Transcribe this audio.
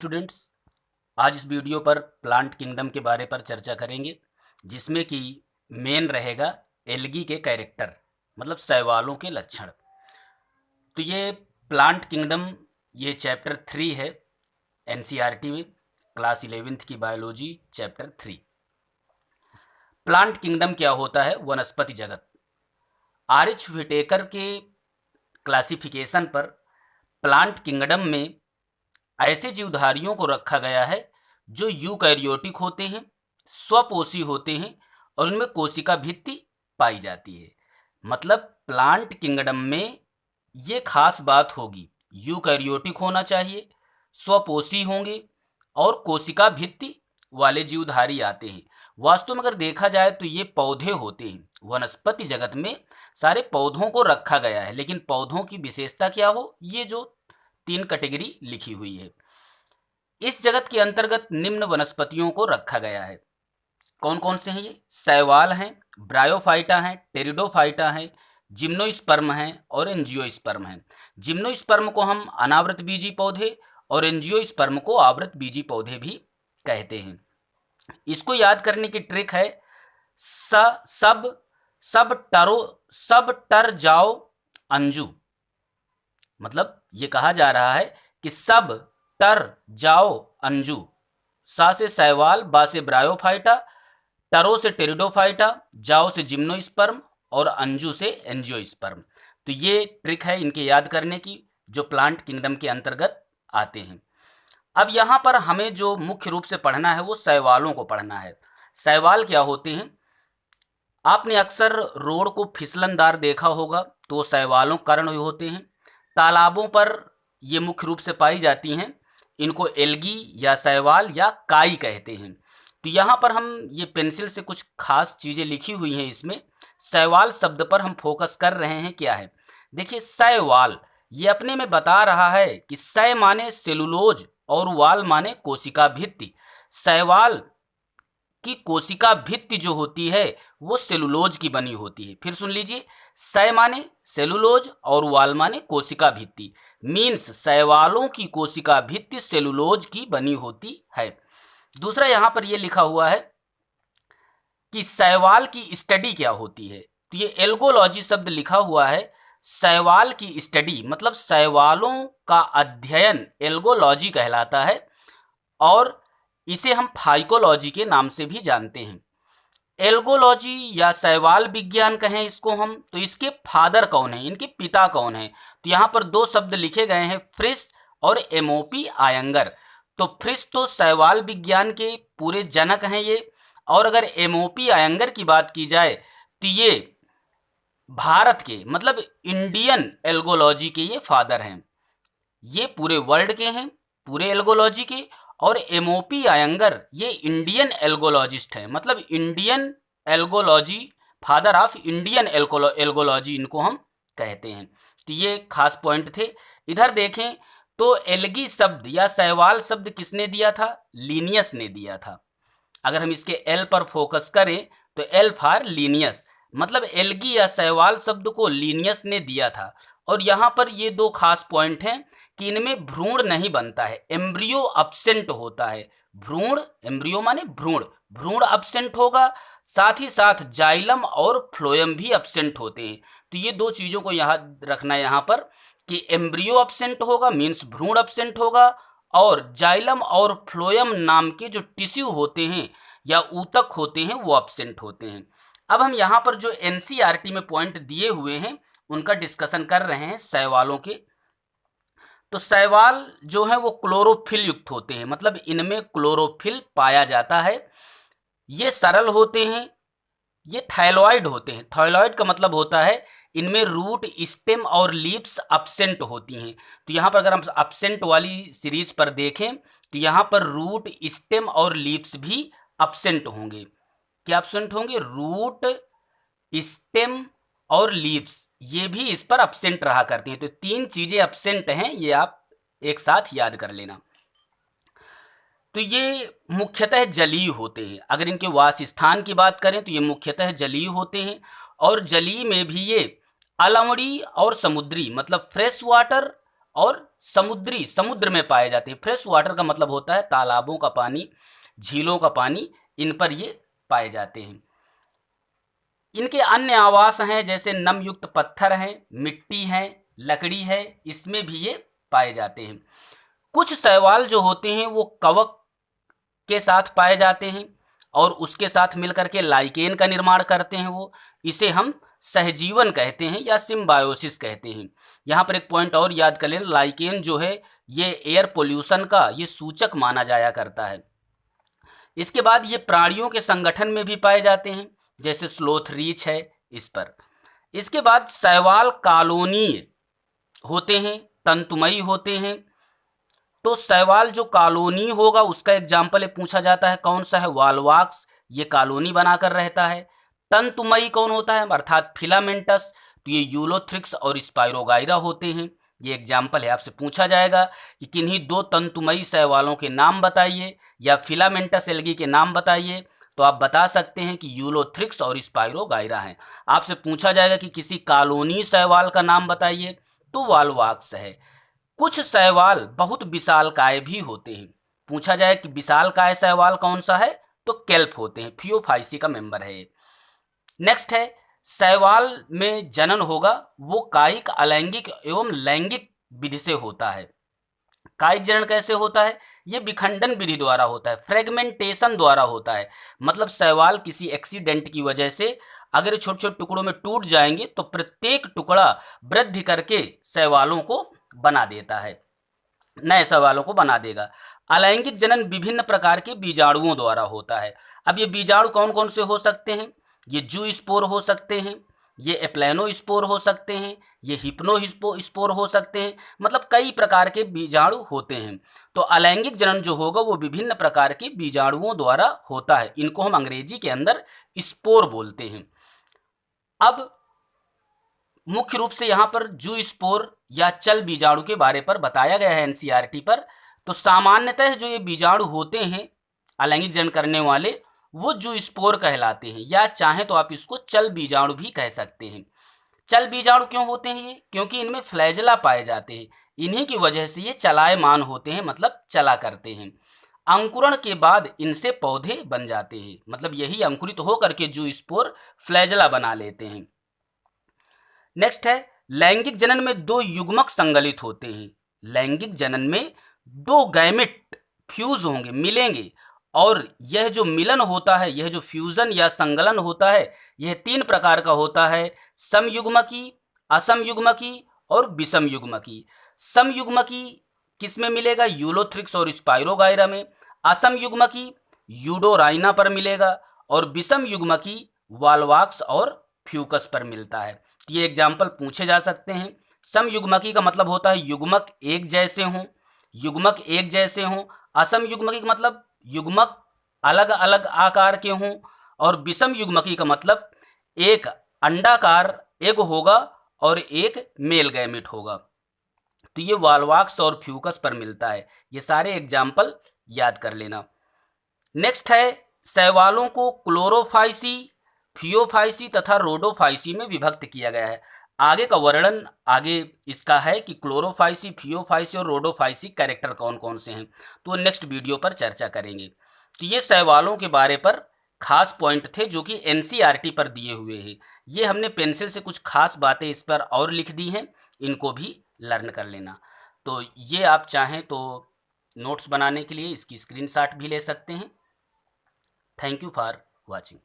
Students, आज इस video पर प्लांट किंगडम के बारे पर चर्चा करेंगे, जिसमें कि मेन रहेगा एल्गी के कैरेक्टर, मतलब शैवालों के लक्षण। तो ये प्लांट किंगडम, ये चैप्टर 3 है एनसीईआरटी में, क्लास 11th की बायोलॉजी चैप्टर 3। प्लांट किंगडम क्या होता है? वनस्पति जगत। आर.एच. व्हिटेकर के क्लासिफिकेशन पर प्लांट किंगडम में ऐसे जीवधारियों को रखा गया है जो यूकैरियोटिक होते हैं, स्वपोषी होते हैं और उनमें कोशिका भित्ति पाई जाती है। मतलब प्लांट किंगडम में ये खास बात होगी, यूकैरियोटिक होना चाहिए, स्वपोषी होंगे और कोशिका भित्ति वाले जीवधारी आते हैं। वास्तव में अगर देखा जाए तो ये पौधे होते हैं। वनस्पति जगत में सारे पौधों को रखा गया है, लेकिन पौधों की विशेषता क्या हो, ये जो 3 कैटेगरी लिखी हुई है, इस जगत के अंतर्गत निम्न वनस्पतियों को रखा गया है। कौन कौन से हैं ये? शैवाल हैं, ब्रायोफाइटा हैं, टेरिडोफाइटा हैं, जिम्नोस्पर्म हैं और एंजियोस्पर्म हैं। जिम्नोस्पर्म को हम अनावृत बीजी पौधे और एंजियोस्पर्म को आवृत बीजी पौधे भी कहते हैं। इसको याद करने की ट्रिक है सब टर जाओ अंजू। मतलब ये कहा जा रहा है कि सब टर जाओ अंजू। सा से शैवाल, बा से ब्रायोफाइटा, टरो से टेरिडोफाइटा, जाओ से जिम्नोस्पर्म और अंजू से एंजियोस्पर्म। तो ये ट्रिक है इनके याद करने की, जो प्लांट किंगडम के अंतर्गत आते हैं। अब यहाँ पर हमें जो मुख्य रूप से पढ़ना है वो शैवालों को पढ़ना है। शैवाल क्या होते हैं? आपने अक्सर रोड को फिसलनदार देखा होगा, तो शैवालों के कारण होते हैं। तालाबों पर ये मुख्य रूप से पाई जाती हैं। इनको एल्गी या शैवाल या काई कहते हैं। तो यहाँ पर हम ये पेंसिल से कुछ खास चीज़ें लिखी हुई हैं। इसमें शैवाल शब्द पर हम फोकस कर रहे हैं। क्या है? देखिए, शैवाल ये अपने में बता रहा है कि शै माने सेलुलोज और वाल माने कोशिका भित्ति। शैवाल की कोशिका भित्ति जो होती है वो सेलुलोज की बनी होती है। फिर सुन लीजिए, शै माने सेलुलोज और वाल माने कोशिका भित्ति। मीन्स शैवालों की कोशिका भित्ति सेलुलोज की बनी होती है। दूसरा यहाँ पर ये लिखा हुआ है कि शैवाल की स्टडी क्या होती है। तो ये एल्गोलॉजी शब्द लिखा हुआ है। शैवाल की स्टडी मतलब शैवालों का अध्ययन एल्गोलॉजी कहलाता है, और इसे हम फाइकोलॉजी के नाम से भी जानते हैं। एल्गोलॉजी या शैवाल विज्ञान कहें इसको हम, तो इसके फादर कौन है, इनके पिता कौन है? तो यहाँ पर 2 शब्द लिखे गए हैं, फ्रिश और एमओपी आयंगर। तो फ्रिश तो शैवाल विज्ञान के पूरे जनक हैं ये, और अगर एमओपी आयंगर की बात की जाए तो ये भारत के मतलब इंडियन एल्गोलॉजी के ये फादर हैं। ये पूरे वर्ल्ड के हैं, पूरे एल्गोलॉजी के। और एमओपी आयंगर ये इंडियन एल्गोलॉजिस्ट हैं, मतलब Indian algology, father of Indian algology इनको हम कहते हैं। तो ये खास पॉइंट थे। इधर देखें तो एल्गी शब्द या शैवाल शब्द किसने दिया था? लीनियस ने दिया था। अगर हम इसके एल पर फोकस करें तो एल फॉर लीनियस, मतलब एल्गी या शैवाल शब्द को लीनियस ने दिया था। और यहाँ पर ये 2 खास पॉइंट हैं कि इनमें भ्रूण नहीं बनता है, एम्ब्रियो अब्सेंट होता है। भ्रूण, एम्ब्रियो माने भ्रूण, भ्रूण अब्सेंट होगा, साथ ही साथ जाइलम और फ्लोएम भी अब्सेंट होते हैं। तो ये 2 चीज़ों को याद रखना है यहाँ पर कि एम्ब्रियो अब्सेंट होगा मीन्स भ्रूण अब्सेंट होगा, और जाइलम और फ्लोएम नाम के जो टिश्यू होते हैं या ऊतक होते हैं वो अब्सेंट होते हैं। अब हम यहाँ पर जो एनसीईआरटी में पॉइंट दिए हुए हैं उनका डिस्कशन कर रहे हैं शैवालों के। तो शैवाल जो है वो क्लोरोफिल युक्त होते हैं, मतलब इनमें क्लोरोफिल पाया जाता है। ये सरल होते हैं, ये थाइलॉइड होते हैं। थाइलॉइड का मतलब होता है इनमें रूट, स्टेम और लीव्स अब्सेंट होती हैं। तो यहाँ पर अगर हम अब्सेंट वाली सीरीज पर देखें तो यहाँ पर रूट, स्टेम और लीव्स भी अब्सेंट होंगे। क्या अब्सेंट होंगे? रूट, स्टेम और लीव्स, ये भी इस पर अब्सेंट रहा करती हैं। तो 3 चीजें अब्सेंट हैं, ये आप एक साथ याद कर लेना। तो ये मुख्यतः जलीय होते हैं। अगर इनके वास स्थान की बात करें तो ये मुख्यतः जलीय होते हैं, और जलीय में भी ये अलवड़ी और समुद्री मतलब फ्रेश वाटर और समुद्र में पाए जाते हैं। फ्रेश वाटर का मतलब होता है तालाबों का पानी, झीलों का पानी, इन पर ये पाए जाते हैं। इनके अन्य आवास हैं, जैसे नमयुक्त पत्थर हैं, मिट्टी है, लकड़ी है, इसमें भी ये पाए जाते हैं। कुछ शैवाल जो होते हैं वो कवक के साथ पाए जाते हैं और उसके साथ मिलकर के लाइकेन का निर्माण करते हैं। वो इसे हम सहजीवन कहते हैं या सिम्बायोसिस कहते हैं। यहाँ पर एक पॉइंट और याद कर लें, लाइकेन जो है ये एयर पोल्यूशन का ये सूचक माना जाया करता है। इसके बाद ये प्राणियों के संगठन में भी पाए जाते हैं, जैसे स्लोथ रीछ है इस पर। इसके बाद शैवाल कॉलोनीय होते हैं, तंतुमयी होते हैं। तो शैवाल जो कॉलोनी होगा उसका एग्जाम्पल पूछा जाता है, कौन सा है? वालवाक्स, ये कॉलोनी बनाकर रहता है। तंतुमयी कौन होता है? अर्थात फिलामेंटस, तो ये यूलोथ्रिक्स और स्पाइरोगाइरा होते हैं। ये एग्जाम्पल है, आपसे पूछा जाएगा कि किन्हीं दो तंतुमयी शैवालों के नाम बताइए या फिलामेंटस एल्गी के नाम बताइए, तो आप बता सकते हैं कि यूलोथ्रिक्स और स्पाइरोगाइरा हैं। आपसे पूछा जाएगा कि किसी कॉलोनी शैवाल का नाम बताइए, तो वालवाक्स है। कुछ शैवाल बहुत विशालकाय भी होते हैं। पूछा जाए कि विशालकाय शैवाल कौन सा है, तो केल्प होते हैं, फियोफाइसी का मेंबर है ये। नेक्स्ट है, शैवाल में जनन होगा वो कायिक, अलैंगिक एवं लैंगिक विधि से होता है। कायिक जनन कैसे होता है? ये विखंडन विधि द्वारा होता है, फ्रेगमेंटेशन द्वारा होता है। मतलब शैवाल किसी एक्सीडेंट की वजह से अगर छोटे छोटे टुकड़ों में टूट जाएंगे तो प्रत्येक टुकड़ा वृद्धि करके शैवालों को बना देता है, नए शैवालों को बना देगा। अलैंगिक जनन विभिन्न प्रकार के बीजाणुओं द्वारा होता है। अब ये बीजाणु कौन कौन से हो सकते हैं? ये जू स्पोर हो सकते हैं, ये एप्लेनो स्पोर हो सकते हैं, ये हिप्नो स्पोर हो सकते हैं। मतलब कई प्रकार के बीजाणु होते हैं। तो अलैंगिक जनन जो होगा वो विभिन्न प्रकार के बीजाणुओं द्वारा होता है। इनको हम अंग्रेजी के अंदर स्पोर बोलते हैं। अब मुख्य रूप से यहाँ पर जू स्पोर या चल बीजाणु के बारे पर बताया गया है एनसीईआरटी पर। तो सामान्यतः जो ये बीजाणु होते हैं अलैंगिक जनन करने वाले, वो जू स्पोर कहलाते हैं, या चाहे तो आप इसको चल बीजाणु भी कह सकते हैं। चल बीजाणु क्यों होते हैं ये? क्योंकि इनमें फ्लैजेला पाए जाते हैं, इन्हीं की वजह से ये चलायमान होते हैं, मतलब चला करते हैं। अंकुरण के बाद इनसे पौधे बन जाते हैं, मतलब यही अंकुरित होकर के जू स्पोर फ्लैजेला बना लेते हैं। नेक्स्ट है, लैंगिक जनन में दो युग्मक संगलित होते हैं। लैंगिक जनन में दो गैमेट फ्यूज होंगे, मिलेंगे, और यह जो मिलन होता है, यह जो फ्यूजन या संगलन होता है, यह तीन प्रकार का होता है: समयुग्मकी, असमयुग्मकी और विषमयुग्मकी। समयुग्मकी किस में मिलेगा? यूलोथ्रिक्स और स्पाइरोगाइरा में। असमयुग्मकी यूडोराइना पर मिलेगा और विषमयुग्मकी वालवाक्स और फ्यूकस पर मिलता है। ये एग्जाम्पल पूछे जा सकते हैं। समयुग्मकी का मतलब होता है युग्मक एक जैसे हों, युग्मक एक जैसे हों। असमयुग्मकी का मतलब युग्मक अलग अलग आकार के हों, और विषम युग्मकी का मतलब एक अंडाकार एग होगा और एक मेल गैमेट होगा। तो ये वालवाक्स और फ्यूकस पर मिलता है। ये सारे एग्जाम्पल याद कर लेना। नेक्स्ट है, शैवालों को क्लोरोफाइसी, फियोफाइसी तथा रोडोफाइसी में विभक्त किया गया है। आगे का वर्णन आगे इसका है कि क्लोरोफाइसी, फियोफाइसी और रोडोफाइसी कैरेक्टर कौन कौन से हैं, तो नेक्स्ट वीडियो पर चर्चा करेंगे। तो ये शैवालों के बारे पर खास पॉइंट थे जो कि एनसीईआरटी पर दिए हुए हैं। ये हमने पेंसिल से कुछ खास बातें इस पर और लिख दी हैं, इनको भी लर्न कर लेना। तो ये आप चाहें तो नोट्स बनाने के लिए इसकी स्क्रीनशॉट भी ले सकते हैं। Thank you for watching.